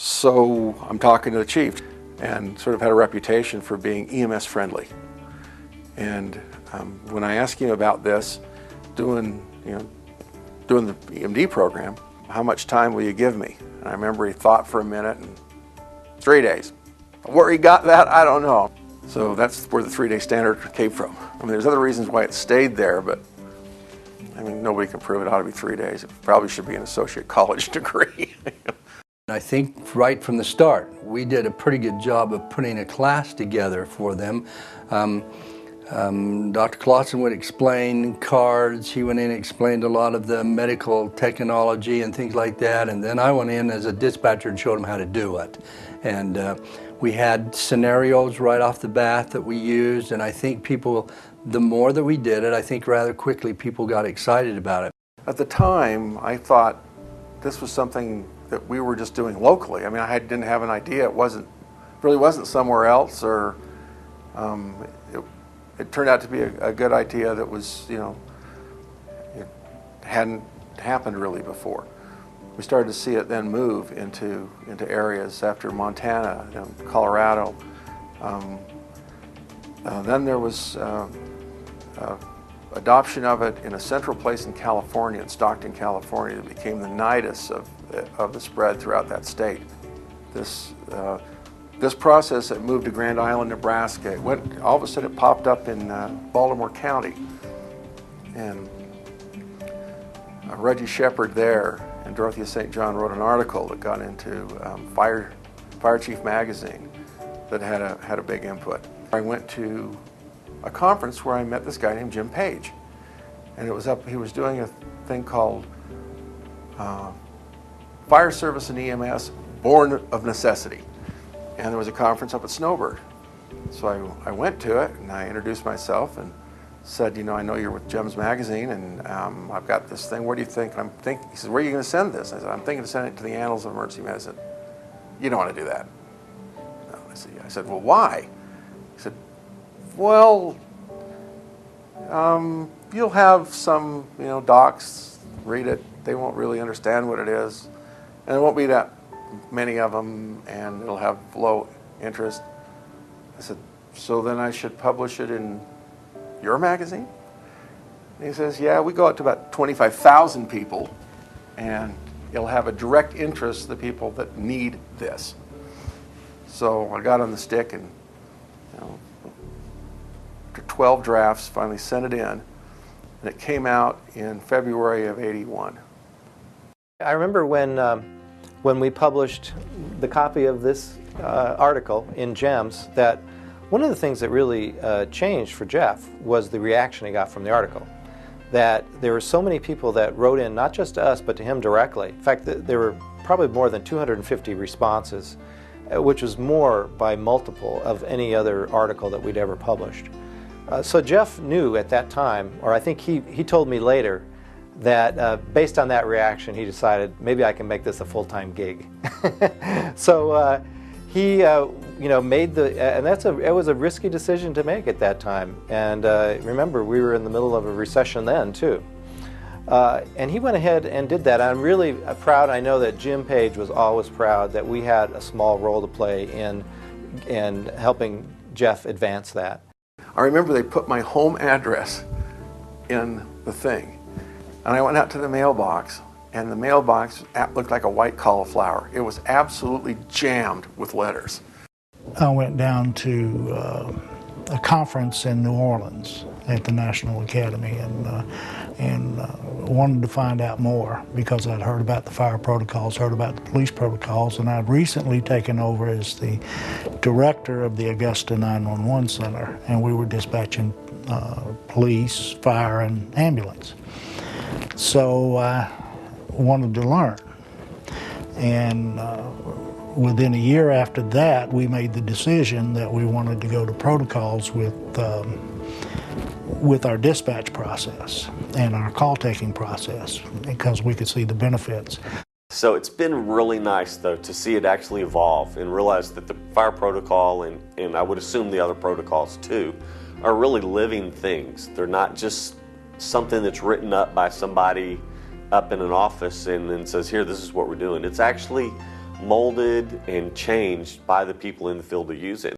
So I'm talking to the chief, and sort of had a reputation for being EMS friendly. And when I asked him about this, doing the EMD program, how much time will you give me? And I remember he thought for a minute, and 3 days. Where he got that, I don't know. So that's where the 3-day standard came from. I mean, there's other reasons why it stayed there, but I mean, nobody can prove it ought to be 3 days. It probably should be an associate college degree. I think right from the start, we did a pretty good job of putting a class together for them. Dr. Clausen would explain cards. He went in and explained a lot of the medical technology and things like that. And then I went in as a dispatcher and showed them how to do it. And we had scenarios right off the bat that we used. And I think people, the more that we did it, I think rather quickly people got excited about it. At the time, I thought this was something that we were just doing locally. I mean, I didn't have an idea. It really wasn't somewhere else, or it turned out to be a good idea that was, it hadn't happened really before. We started to see it then move into areas after Montana, Colorado. Then there was adoption of it in a central place in California, in Stockton, California, that became the nidus of the spread throughout that state. This process that moved to Grand Island, Nebraska, all of a sudden it popped up in Baltimore County. And Reggie Shepard there and Dorothea St. John wrote an article that got into Fire Chief magazine that had a big input. I went to a conference where I met this guy named Jim Page. And he was doing a thing called Fire Service and EMS Born of Necessity. And there was a conference up at Snowbird. So I went to it and I introduced myself and said, I know you're with Jim's magazine, and I've got this thing. What do you think? He said, where are you going to send this? I said, I'm thinking of sending it to the Annals of Emergency Medicine. You don't want to do that. No. I said, well, why? He said, well, you'll have some, docs read it. They won't really understand what it is. And there won't be that many of them, and it'll have low interest. I said, so then I should publish it in your magazine? And he says, yeah, we go out to about 25,000 people, and it'll have a direct interest to the people that need this. So I got on the stick and, after 12 drafts, finally sent it in, and it came out in February of '81. I remember when we published the copy of this article in GEMS, that one of the things that really changed for Jeff was the reaction he got from the article. That there were so many people that wrote in, not just to us, but to him directly. In fact, there were probably more than 250 responses, which was more by multiple of any other article that we'd ever published. So Jeff knew at that time, or I think he told me later, that based on that reaction, he decided maybe I can make this a full-time gig. So he, made and it was a risky decision to make at that time. And remember, we were in the middle of a recession then too. And he went ahead and did that. I'm really proud. I know that Jim Page was always proud that we had a small role to play in helping Jeff advance that. I remember they put my home address in the thing. And I went out to the mailbox, and the mailbox looked like a white cauliflower. It was absolutely jammed with letters. I went down to a conference in New Orleans at the National Academy and wanted to find out more because I'd heard about the fire protocols, heard about the police protocols, and I'd recently taken over as the director of the Augusta 911 Center, and we were dispatching police, fire, and ambulance. So I wanted to learn, and within a year after that, we made the decision that we wanted to go to protocols with our dispatch process and our call-taking process because we could see the benefits. So it's been really nice, though, to see it actually evolve and realize that the fire protocol and I would assume the other protocols, too, are really living things. They're not just something that's written up by somebody up in an office and then says, here, this is what we're doing. It's actually molded and changed by the people in the field to use it.